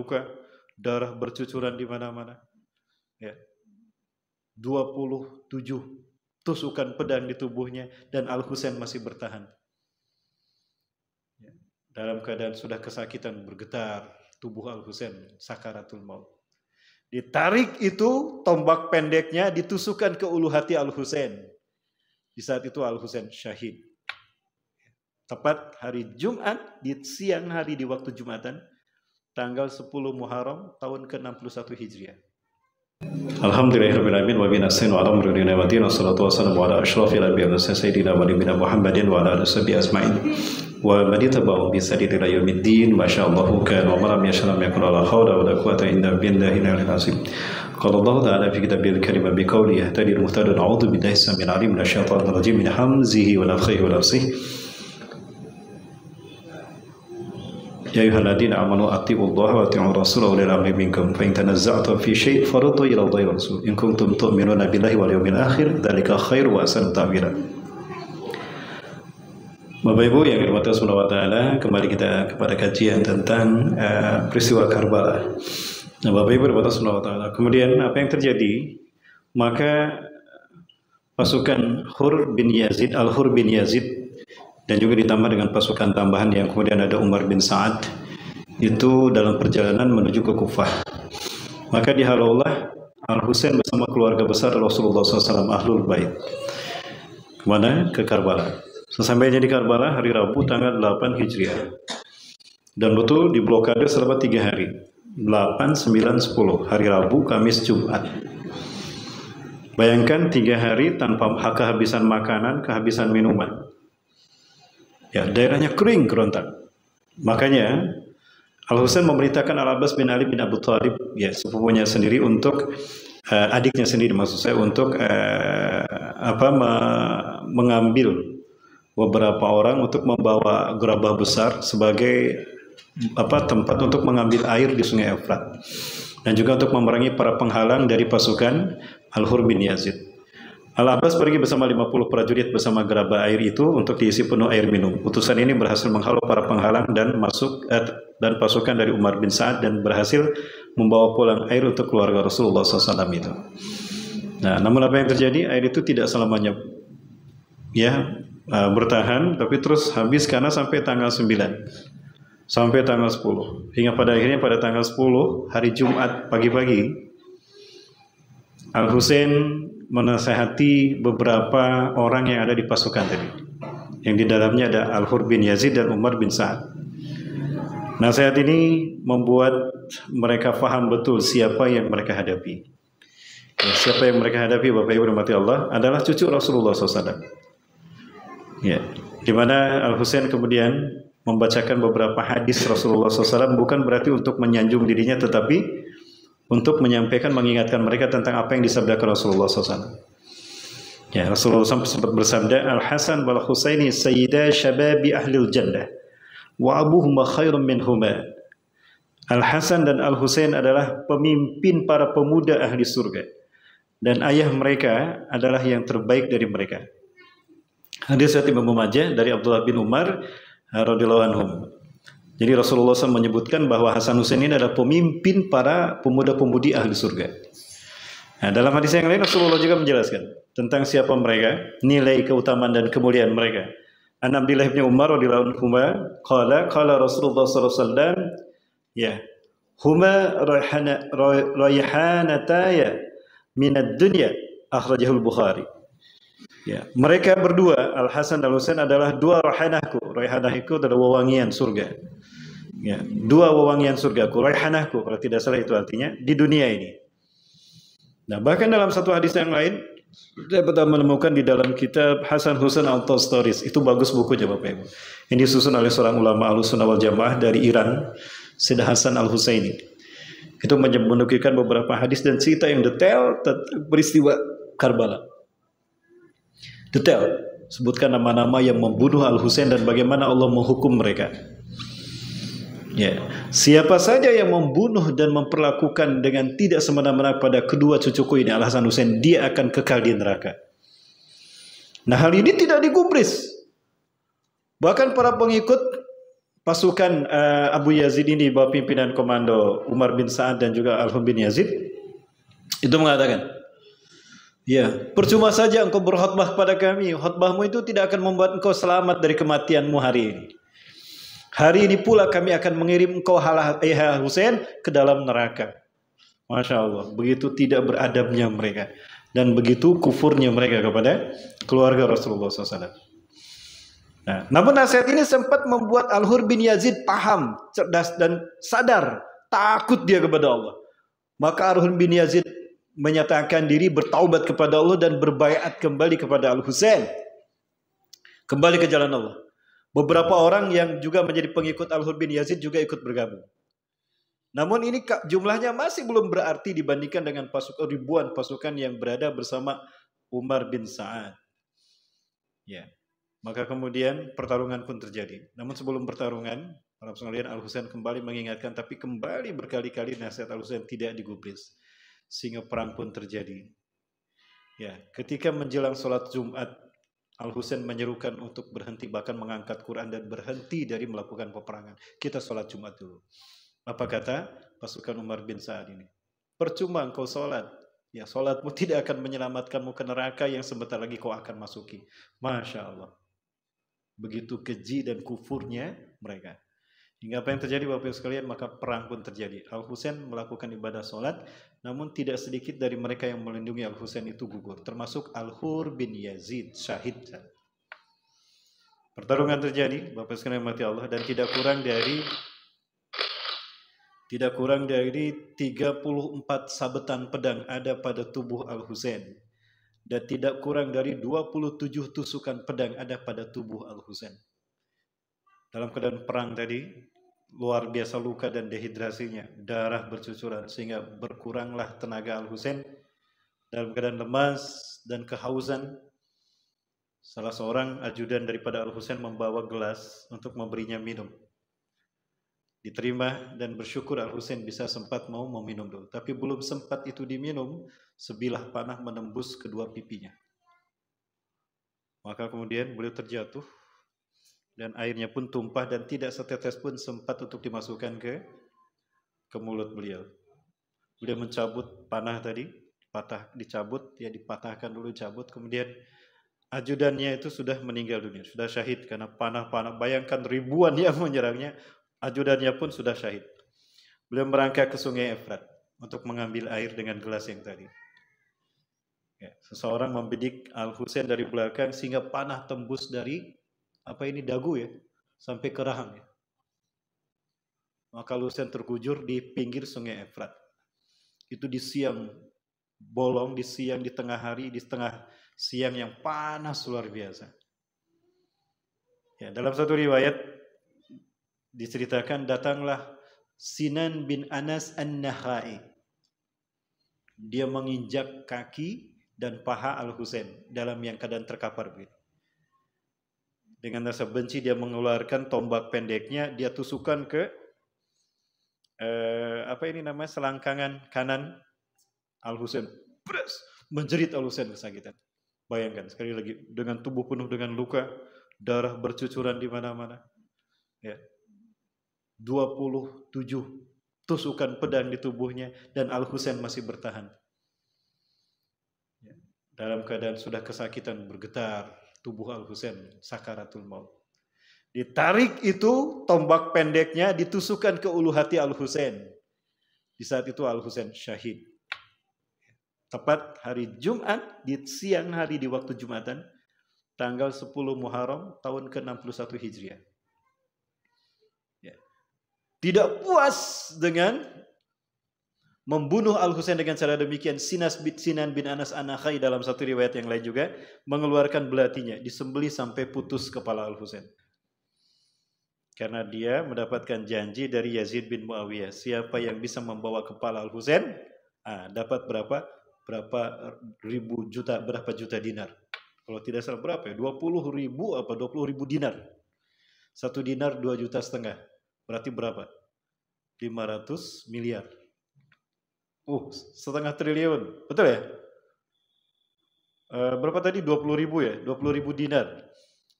luka, darah bercucuran di mana-mana. Ya. 27 tusukan pedang di tubuhnya dan Al-Husain masih bertahan. Ya. Dalam keadaan sudah kesakitan, bergetar tubuh Al-Husain, sakaratul maut. Ditarik itu tombak pendeknya, ditusukkan ke ulu hati Al-Husain. Di saat itu Al-Husain syahid. Tepat hari Jumat, di siang hari di waktu Jumatan, tanggal 10 Muharram tahun ke-61 Hijriah. Alhamdulillahirrahmanirrahim. Wa binassin wa ala amrina wa din. Wassalatu wassalamu ala ashrafil anbiya wa sayyidina wa nabiyina Muhammadin wa ala alihi asma'in. Wa man tabi'ahum bi ihsan ila yaumiddin. Ma sha Allah kana wa ma lam yasha lam yakun, la hawla wa la quwwata illa billahi al-'aliyyil azim. Qala Allah ta'ala fi kitabil karim bi qawli yahtadi al-muhtadun. A'udzu billahi samil 'alim minasy syaithanir rajim min hamzihi wa nafthihi wa nafthihi. Ya ayyuhalladzina amanu atti'ullaha wa atti'ur rasula wa ulil amri minkum fa in tanazza'tum fi syai' faruddu ila Allahi wa rasul in kuntum tu'minuna billahi wal yawmil akhir dzalika khairu wa ahsanu ta'wila. Bapak Ibu yang dirahmati Allah Subhanahu wa taala, kembali kita kepada kajian tentang peristiwa Karbala. Nah, Bapak Ibu dirahmati Allah Subhanahu wa taala, kemudian apa yang terjadi? Maka pasukan Hur bin Yazid, Al-Hur bin Yazid, dan juga ditambah dengan pasukan tambahan yang kemudian ada Umar bin Sa'ad, itu dalam perjalanan menuju ke Kufah. Maka dihalaulah Al-Husain bersama keluarga besar Rasulullah SAW, Ahlul Bait. Kemana? Ke Karbala. Sesampainya di Karbala hari Rabu tanggal 8 Hijriah. Dan betul diblokade selama 3 hari. 8, 9, 10. Hari Rabu, Kamis, Jumat. Bayangkan 3 hari tanpa kehabisan makanan, kehabisan minuman. Ya, daerahnya kering kerontang. Makanya Al-Husain memerintahkan Al-Abbas bin Ali bin Abu Thalib, ya sepupunya sendiri, untuk adiknya sendiri maksud saya, untuk mengambil beberapa orang untuk membawa gerabah besar sebagai tempat untuk mengambil air di Sungai Efrat, dan juga untuk memerangi para penghalang dari pasukan Al-Hur bin Yazid. Al-Abbas pergi bersama 50 prajurit bersama gerabah air itu untuk diisi penuh air minum. Utusan ini berhasil menghalau para penghalang dan pasukan dari Umar bin Sa'ad, dan berhasil membawa pulang air untuk keluarga Rasulullah SAW itu. Nah, namun apa yang terjadi? Air itu tidak selamanya bertahan, tapi terus habis karena sampai tanggal 9, sampai tanggal 10, hingga pada akhirnya pada tanggal 10 hari Jumat pagi-pagi, Al-Husain menasihati beberapa orang yang ada di pasukan tadi, yang di dalamnya ada Al-Hur bin Yazid dan Umar bin Sa'ad. Nasihat ini membuat mereka faham betul siapa yang mereka hadapi. Ya, siapa yang mereka hadapi, Bapak Ibu rahmati Allah, adalah cucu Rasulullah SAW. Ya, di mana Al-Husain kemudian membacakan beberapa hadis Rasulullah SAW, bukan berarti untuk menyanjung dirinya, tetapi untuk menyampaikan, mengingatkan mereka tentang apa yang disabdakan Rasulullah SAW. Ya, Rasulullah SAW sempat bersabda, Al-Hasan wal Husaini sayyida syababi ahlil jannah wa abuhuma khairun minhuma. Al-Hasan dan Al-Husain adalah pemimpin para pemuda ahli surga, dan ayah mereka adalah yang terbaik dari mereka. Hadis riwayat Imam Majah dari Abdullah bin Umar radhiyallahu anhum. Jadi Rasulullah SAW menyebutkan bahwa Hasan Husain ini adalah pemimpin para pemuda-pemudi ahli surga. Nah, dalam hadis yang lain Rasulullah juga menjelaskan tentang siapa mereka, nilai keutamaan dan kemuliaan mereka. An Abdullah bin Umar radhiyallahu anhu qala Rasulullah sallallahu alaihi wasallam, ya, huma rayhanataya minad dunya, akhrajahul Bukhari. Ya, mereka berdua, Al-Hasan dan Al-Husain, adalah dua raihanahku. Raihanahku adalah wewangian surga. Ya, dua wewangian surgaku, raihanahku, kalau tidak salah itu artinya di dunia ini. Nah, bahkan dalam satu hadis yang lain, saya pertama menemukan di dalam kitab Hasan Husain Al-Tastaris, itu bagus bukunya Bapak Ibu. Ini disusun oleh seorang ulama Ahlussunnah wal Jamaah dari Iran, Sayyid Hasan Al-Husaini. Itu menukilkan beberapa hadis dan cerita yang detail peristiwa Karbala. Detail, sebutkan nama-nama yang membunuh Al-Husain dan bagaimana Allah menghukum mereka. Ya, siapa saja yang membunuh dan memperlakukan dengan tidak semena-mena pada kedua cucuku ini, Al-Hasan Husain, dia akan kekal di neraka. Nah, hal ini tidak digubris. Bahkan para pasukan Abu Yazid ini bawah pimpinan komando Umar bin Sa'ad dan juga Al-Hum bin Yazid itu mengatakan, ya, percuma saja engkau berkhutbah kepada kami. Khutbahmu itu tidak akan membuat engkau selamat dari kematianmu hari ini. Hari ini pula kami akan mengirim engkau Husain ke dalam neraka. Masya Allah, begitu tidak beradabnya mereka dan begitu kufurnya mereka kepada keluarga Rasulullah SAW. Nah, namun nasihat ini sempat membuat Al-Hur bin Yazid paham, cerdas dan sadar, takut dia kepada Allah. Maka Al-Hur bin Yazid menyatakan diri bertaubat kepada Allah dan berbaiat kembali kepada Al-Husain. Kembali ke jalan Allah. Beberapa orang yang juga menjadi pengikut Al-Hur bin Yazid juga ikut bergabung. Namun ini jumlahnya masih belum berarti dibandingkan dengan ribuan pasukan yang berada bersama Umar bin Sa'ad. Ya. Maka kemudian pertarungan pun terjadi. Namun sebelum pertarungan, para sekalian, Al-Husain kembali mengingatkan, tapi kembali berkali-kali nasihat Al-Husain tidak digubris. Sehingga perang pun terjadi. Ya, ketika menjelang sholat Jumat, Al-Husain menyerukan untuk berhenti, bahkan mengangkat Quran dan berhenti dari melakukan peperangan. Kita sholat Jumat dulu. Apa kata pasukan Umar bin Sa'ad ini? Percuma engkau sholat. Ya, sholatmu tidak akan menyelamatkanmu ke neraka yang sebentar lagi kau akan masuki. Masya Allah. Begitu keji dan kufurnya mereka. Hingga apa yang terjadi Bapak Ibu sekalian, maka perang pun terjadi. Al-Husain melakukan ibadah sholat, namun tidak sedikit dari mereka yang melindungi Al-Husain itu gugur. Termasuk Al-Hur bin Yazid, syahid. Pertarungan terjadi, Bapak Ibu sekalian mati Allah, dan tidak kurang dari 34 sabetan pedang ada pada tubuh Al-Husain. Dan tidak kurang dari 27 tusukan pedang ada pada tubuh Al-Husain. Dalam keadaan perang tadi, luar biasa luka dan dehidrasinya, darah bercucuran, sehingga berkuranglah tenaga Al-Husain. Dalam keadaan lemas dan kehausan, salah seorang ajudan daripada Al-Husain membawa gelas untuk memberinya minum. Diterima dan bersyukur Al-Husain bisa sempat mau meminum dulu. Tapi belum sempat itu diminum, sebilah panah menembus kedua pipinya. Maka kemudian beliau terjatuh dan airnya pun tumpah dan tidak setetes pun sempat untuk dimasukkan ke mulut beliau. Beliau mencabut panah tadi, dicabut, ya dipatahkan dulu, cabut. Kemudian ajudannya itu sudah meninggal dunia, sudah syahid karena panah-panah. Bayangkan ribuan yang menyerangnya. Ajudannya pun sudah syahid. Beliau merangkak ke sungai Efrat untuk mengambil air dengan gelas yang tadi. Ya, seseorang membidik Al-Husain dari belakang sehingga panah tembus dari dagu ya, sampai ke rahang ya. Maka Al-Husain terkujur di pinggir sungai Efrat. Itu di siang bolong, di tengah hari, di tengah siang yang panas luar biasa. Ya, dalam satu riwayat diceritakan datanglah Sinan bin Anas An-Nakhai. Dia menginjak kaki dan paha Al-Husain dalam yang keadaan terkapar begitu. Dengan rasa benci dia mengeluarkan tombak pendeknya, dia tusukkan ke selangkangan kanan Al-Husain. Menjerit Al-Husain kesakitan. Bayangkan sekali lagi, dengan tubuh penuh dengan luka, darah bercucuran di mana-mana. Ya. 27 tusukan pedang di tubuhnya dan Al-Husain masih bertahan. Ya. Dalam keadaan sudah kesakitan, bergetar tubuh Al-Husain, sakaratul maut. Ditarik itu tombak pendeknya, ditusukkan ke ulu hati Al-Husain. Di saat itu Al-Husain syahid. Tepat hari Jumat, di siang hari di waktu Jumatan, tanggal 10 Muharram tahun ke-61 Hijriah. Tidak puas dengan membunuh Al-Husain dengan cara demikian, Sinan bin Anas An-Nakhai dalam satu riwayat yang lain juga mengeluarkan belatinya, disembelih sampai putus kepala Al-Husain. Karena dia mendapatkan janji dari Yazid bin Muawiyah, siapa yang bisa membawa kepala Al-Husain, dapat berapa juta dinar. Kalau tidak salah berapa ya? 20.000 dinar. 1 dinar 2,5 juta. Berarti berapa? 500 miliar. 1,5 triliun. Betul ya? Berapa tadi? 20.000 ya? 20.000 dinar.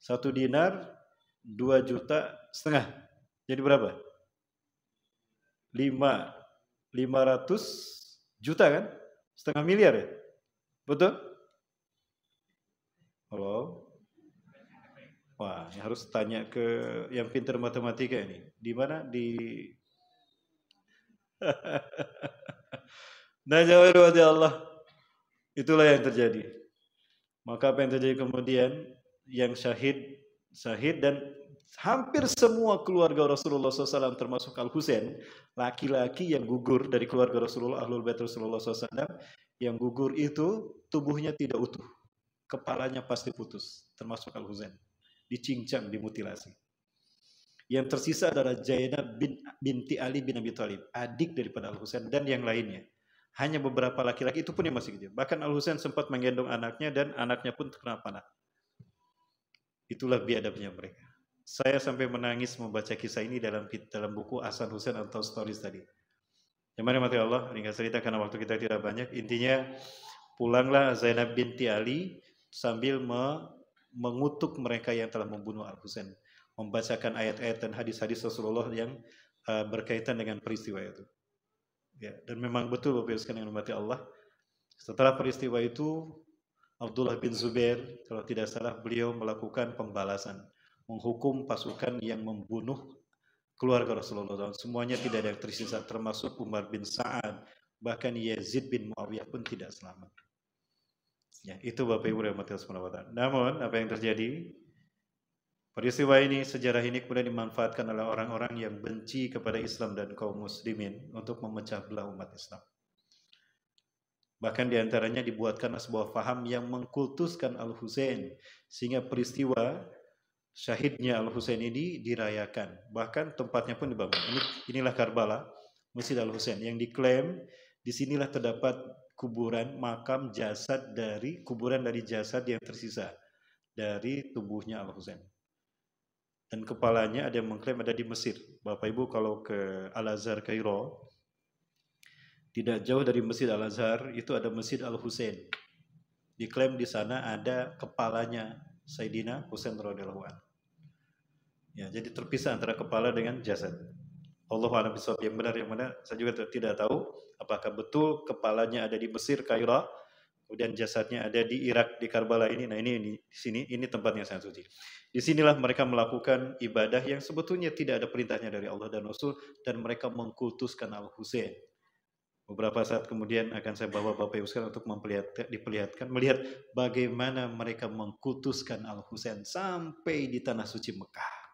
1 dinar 2,5 juta. Jadi berapa? 500 juta kan? Setengah miliar ya? Betul? Halo? Wah, ini harus tanya ke yang pintar matematika ini. Di mana? Nah, jawab Allah. Itulah yang terjadi. Maka apa yang terjadi kemudian? Yang syahid dan hampir semua keluarga Rasulullah SAW termasuk Al-Husain, laki-laki yang gugur dari keluarga Rasulullah, Ahlul Bait Rasulullah SAW, yang gugur itu tubuhnya tidak utuh. Kepalanya pasti putus, termasuk Al-Husain. Dicincang, dimutilasi. Yang tersisa adalah Zainab binti Ali bin Abi Thalib, adik daripada Al-Husain dan yang lainnya. Hanya beberapa laki-laki, itu pun yang masih kecil. Bahkan Al-Husain sempat menggendong anaknya dan anaknya pun terkena panah. Itulah biadabnya mereka. Saya sampai menangis membaca kisah ini dalam buku Hasan Husain atau Stories tadi. Yang mana mati Allah, ringkas cerita karena waktu kita tidak banyak. Intinya, pulanglah Zainab binti Ali sambil mengutuk mereka yang telah membunuh Al-Husain. Membacakan ayat-ayat dan hadis-hadis Rasulullah yang berkaitan dengan peristiwa itu. Ya, dan memang betul Bapak Ibu sekalian yang dirahmati Allah. Setelah peristiwa itu, Abdullah bin Zubair, kalau tidak salah, beliau melakukan pembalasan, menghukum pasukan yang membunuh keluarga Rasulullah SAW. Semuanya tidak ada yang tersisa, termasuk Umar bin Sa'ad, bahkan Yazid bin Muawiyah pun tidak selamat. Ya, itu Bapak Ibu yang dirahmati Allah. Namun, apa yang terjadi? Peristiwa ini, sejarah ini kemudian dimanfaatkan oleh orang-orang yang benci kepada Islam dan kaum muslimin untuk memecah belah umat Islam. Bahkan diantaranya dibuatkan sebuah faham yang mengkultuskan Al-Husain, sehingga peristiwa syahidnya Al-Husain ini dirayakan. Bahkan tempatnya pun dibangun. Inilah Karbala, Masjid Al-Husain, yang diklaim disinilah terdapat kuburan dari jasad yang tersisa dari tubuhnya Al-Husain. Dan kepalanya ada yang mengklaim ada di Mesir. Bapak Ibu kalau ke Al-Azhar Kairo, tidak jauh dari Masjid Al-Azhar itu ada Masjid Al-Husain. Diklaim di sana ada kepalanya Sayyidina Husain radhiyallahu anhu. Ya, jadi terpisah antara kepala dengan jasad. Allahu a'lam bishawab, yang benar yang mana saya juga tidak tahu apakah betul kepalanya ada di Mesir Kairo, kemudian jasadnya ada di Irak di Karbala ini. Nah, ini di sini ini tempatnya sangat suci. Disinilah mereka melakukan ibadah yang sebetulnya tidak ada perintahnya dari Allah dan Rasul, dan mereka mengkultuskan Al-Husain. Beberapa saat kemudian akan saya bawa Bapak Ibu sekalian untuk melihat bagaimana mereka mengkultuskan Al-Husain sampai di tanah suci Mekah.